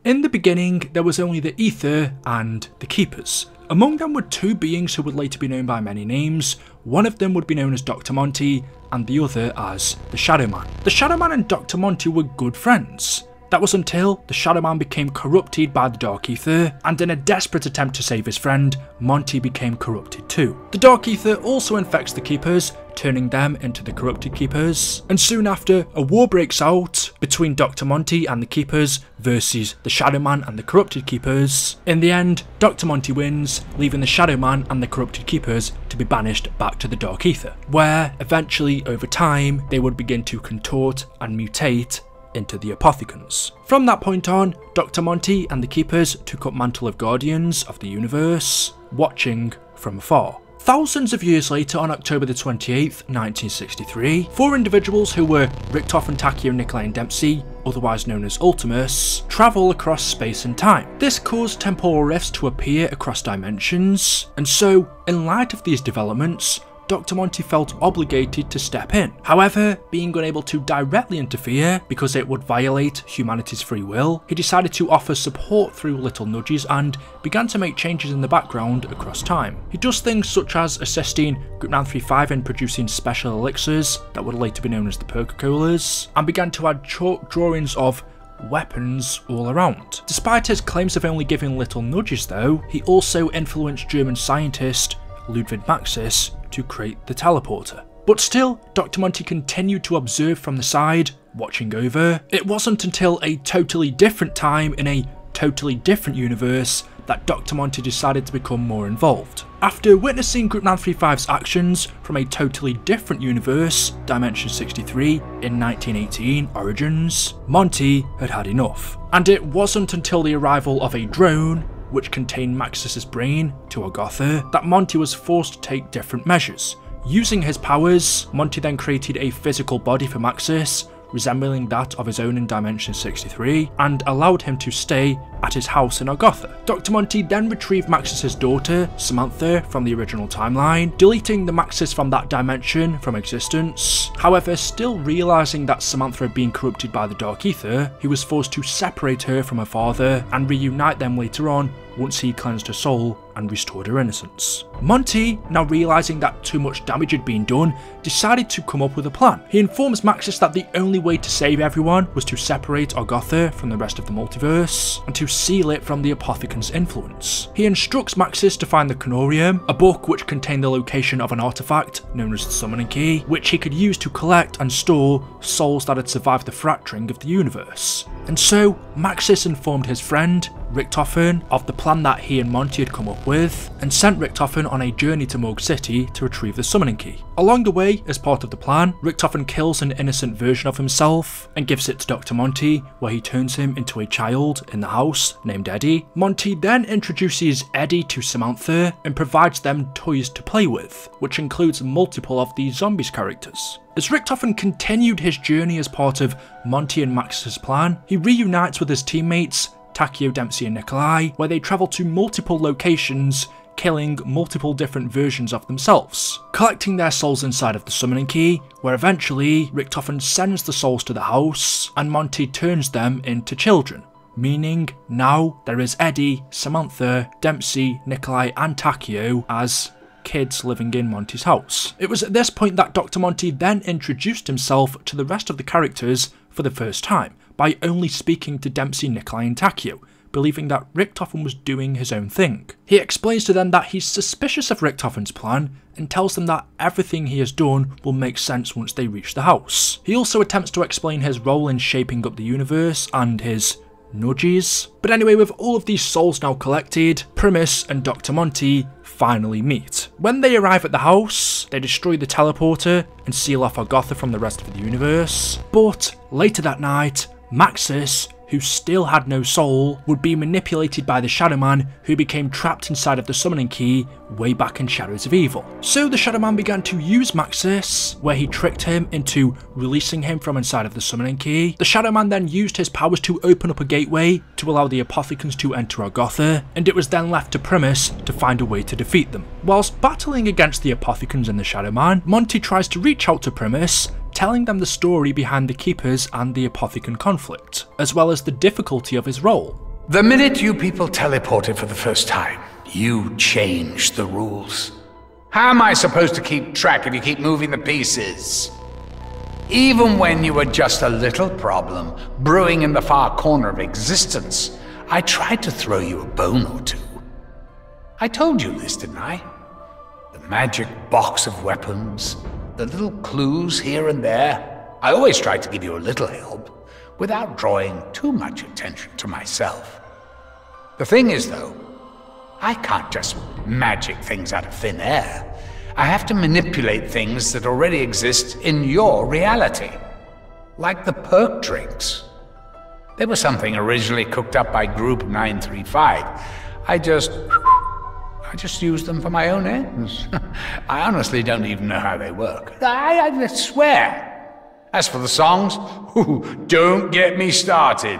In the beginning, there was only the Aether and the Keepers. Among them were two beings who would later be known by many names. One of them would be known as Dr. Monty, and the other as the Shadow Man. The Shadow Man and Dr. Monty were good friends. That was until the Shadow Man became corrupted by the Dark Aether, and in a desperate attempt to save his friend, Monty became corrupted too. The Dark Aether also infects the Keepers, turning them into the corrupted Keepers, and soon after, a war breaks out between Dr. Monty and the Keepers versus the Shadow Man and the corrupted Keepers. In the end, Dr. Monty wins, leaving the Shadow Man and the corrupted Keepers to be banished back to the Dark Aether, where eventually, over time, they would begin to contort and mutate into the Apothicons. From that point on, Dr. Monty and the Keepers took up mantle of Guardians of the Universe, watching from afar. Thousands of years later, on October the 28th, 1963, four individuals who were Richtof and Takeo Nikolai and Dempsey, otherwise known as Ultimus, travel across space and time. This caused temporal rifts to appear across dimensions, and so, in light of these developments, Dr. Monty felt obligated to step in. However, being unable to directly interfere because it would violate humanity's free will, he decided to offer support through little nudges and began to make changes in the background across time. He does things such as assisting Group 935 in producing special elixirs that would later be known as the Perca-Colas, and began to add chalk drawings of weapons all around. Despite his claims of only giving little nudges though, he also influenced German scientist Ludwig Maxis to create the teleporter. But still, Dr. Monty continued to observe from the side, watching over. It wasn't until a totally different time in a totally different universe that Dr. Monty decided to become more involved. After witnessing Group 935's actions from a totally different universe, Dimension 63, in 1918 Origins, Monty had had enough. And it wasn't until the arrival of a drone which contained Maxis's brain to Agartha, that Monty was forced to take different measures. Using his powers, Monty then created a physical body for Maxis, resembling that of his own in Dimension 63, and allowed him to stay at his house in Agartha. Dr. Monty then retrieved Maxis's daughter, Samantha, from the original timeline, deleting the Maxis from that dimension from existence. However, still realising that Samantha had been corrupted by the Dark Aether, he was forced to separate her from her father and reunite them later on once he cleansed her soul and restored her innocence. Monty, now realising that too much damage had been done, decided to come up with a plan. He informs Maxis that the only way to save everyone was to separate Agartha from the rest of the multiverse, and to seal it from the Apothicons' influence. He instructs Maxis to find the Canorium, a book which contained the location of an artifact known as the Summoning Key, which he could use to collect and store souls that had survived the fracturing of the universe. And so, Maxis informed his friend, Richtofen, of the plan that he and Monty had come up with, and sent Richtofen on a journey to Morgue City to retrieve the Summoning Key. Along the way, as part of the plan, Richtofen kills an innocent version of himself and gives it to Dr. Monty, where he turns him into a child in the house named Eddie. Monty then introduces Eddie to Samantha and provides them toys to play with, which includes multiple of the Zombies characters. As Richtofen continued his journey as part of Monty and Max's plan, he reunites with his teammates Takeo, Dempsey and Nikolai, where they travel to multiple locations, killing multiple different versions of themselves, collecting their souls inside of the Summoning Key, where eventually Richtofen sends the souls to the house and Monty turns them into children. Meaning now there is Eddie, Samantha, Dempsey, Nikolai and Takeo as kids living in Monty's house. It was at this point that Dr. Monty then introduced himself to the rest of the characters for the first time, by only speaking to Dempsey, Nikolai and Takeo, believing that Richtofen was doing his own thing. He explains to them that he's suspicious of Richtofen's plan, and tells them that everything he has done will make sense once they reach the house. He also attempts to explain his role in shaping up the universe and his nudges. But anyway, with all of these souls now collected, Primus and Dr. Monty finally meet. When they arrive at the house, they destroy the teleporter and seal off Agartha from the rest of the universe. But later that night, Maxis, who still had no soul, would be manipulated by the Shadow Man, who became trapped inside of the Summoning Key way back in Shadows of Evil. So the Shadow Man began to use Maxis, where he tricked him into releasing him from inside of the Summoning Key. The Shadow Man then used his powers to open up a gateway to allow the Apothicons to enter Agartha, and it was then left to Primus to find a way to defeat them. Whilst battling against the Apothicons and the Shadow Man, Monty tries to reach out to Primus, telling them the story behind the Keepers and the Apothicon conflict, as well as the difficulty of his role. The minute you people teleported for the first time, you changed the rules. How am I supposed to keep track if you keep moving the pieces? Even when you were just a little problem brewing in the far corner of existence, I tried to throw you a bone or two. I told you this, didn't I? The magic box of weapons, the little clues here and there. I always tried to give you a little help, without drawing too much attention to myself. The thing is, though, I can't just magic things out of thin air. I have to manipulate things that already exist in your reality. Like the perk drinks. They were something originally cooked up by Group 935. I just used them for my own ends. I honestly don't even know how they work. I swear. As for the songs, don't get me started.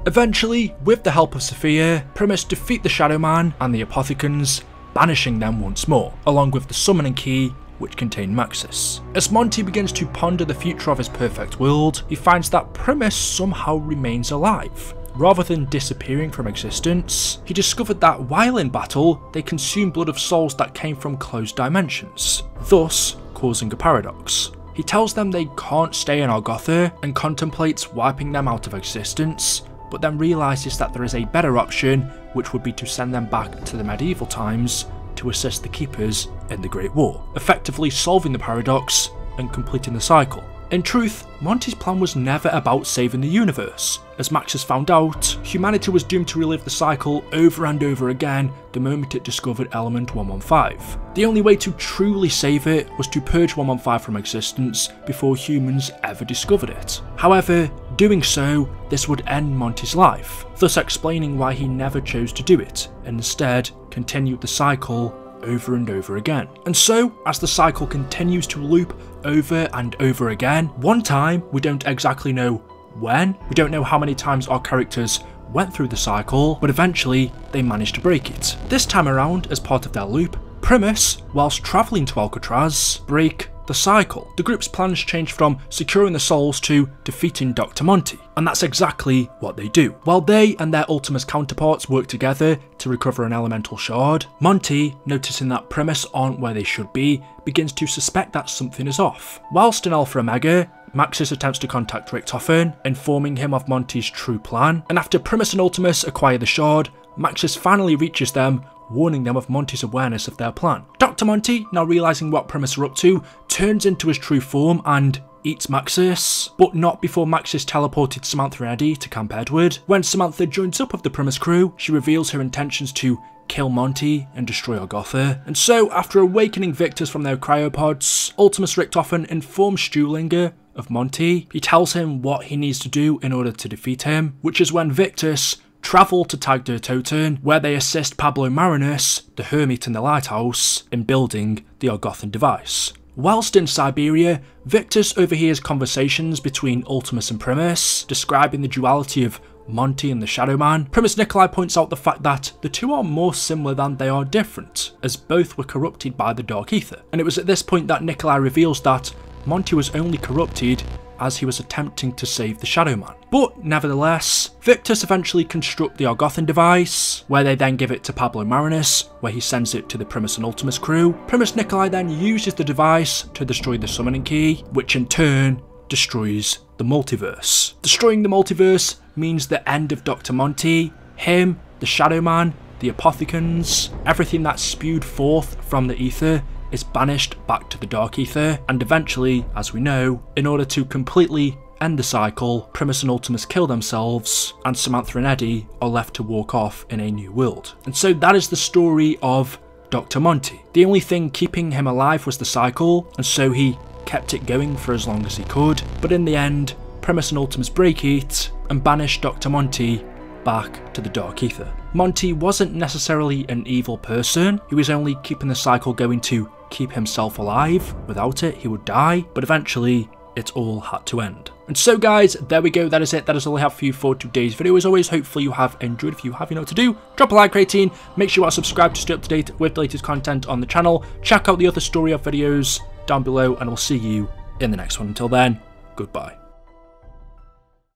Eventually, with the help of Sophia, Primus defeat the Shadow Man and the Apothicons, banishing them once more, along with the summoning key which contained Maxis. As Monty begins to ponder the future of his perfect world, he finds that Primus somehow remains alive. Rather than disappearing from existence, he discovered that while in battle, they consume blood of souls that came from closed dimensions, thus causing a paradox. He tells them they can't stay in Argotha and contemplates wiping them out of existence, but then realises that there is a better option, which would be to send them back to the medieval times to assist the Keepers in the Great War, effectively solving the paradox and completing the cycle. In truth, Monty's plan was never about saving the universe. As Maxis found out, humanity was doomed to relive the cycle over and over again the moment it discovered element 115. The only way to truly save it was to purge 115 from existence before humans ever discovered it. However, doing so, this would end Monty's life, thus explaining why he never chose to do it, and instead continued the cycle over and over again. And so, as the cycle continues to loop over and over again, one time, we don't exactly know when, we don't know how many times our characters went through the cycle, but eventually they managed to break it. This time around, as part of their loop, Primus, whilst travelling to Alcatraz, break the cycle. The group's plans change from securing the souls to defeating Dr. Monty, and that's exactly what they do. While they and their Ultimus counterparts work together to recover an elemental shard, Monty, noticing that Primus aren't where they should be, begins to suspect that something is off. Whilst in Alpha Omega, Maxis attempts to contact Richtofen, informing him of Monty's true plan, and after Primus and Ultimus acquire the shard, Maxis finally reaches them, warning them of Monty's awareness of their plan. Dr. Monty, now realising what Primus are up to, turns into his true form and eats Maxis, but not before Maxis teleported Samantha and Eddie to Camp Edward. When Samantha joins up with the Primus crew, she reveals her intentions to kill Monty and destroy Argotha. And so, after awakening victors from their cryopods, Ultimus Richtofen informs Stuhlinger of Monty. He tells him what he needs to do in order to defeat him, which is when Victus travel to Tag der Toten, where they assist Pablo Marinus, the hermit in the lighthouse, in building the Argothan device. Whilst in Siberia, Victus overhears conversations between Ultimus and Primus, describing the duality of Monty and the Shadow Man. Primus Nikolai points out the fact that the two are more similar than they are different, as both were corrupted by the Dark Ether. And it was at this point that Nikolai reveals that Monty was only corrupted as he was attempting to save the Shadow Man. But nevertheless, Victus eventually construct the Argothan device, where they then give it to Pablo Marinus, where he sends it to the Primus and Ultimus crew. Primus Nikolai then uses the device to destroy the summoning key, which in turn destroys the multiverse. Destroying the multiverse means the end of Dr. Monty, him, the Shadow Man, the Apothicons, everything that spewed forth from the ether is banished back to the Dark Ether, and eventually, as we know, in order to completely end the cycle, Primus and Ultimus kill themselves, and Samantha and Eddie are left to walk off in a new world. And so that is the story of Dr. Monty. The only thing keeping him alive was the cycle, and so he kept it going for as long as he could, but in the end, Primus and Ultimus break it, and banish Dr. Monty back to the Dark Ether. Monty wasn't necessarily an evil person, he was only keeping the cycle going to keep himself alive. Without it, he would die, but eventually, it all had to end. And so guys, there we go, that is it, that is all I have for you for today's video. As always, hopefully you have enjoyed. If you have, you know what to do, drop a like rating, make sure you are subscribed to stay up to date with the latest content on the channel, check out the other story of videos down below, and I'll see you in the next one. Until then, goodbye.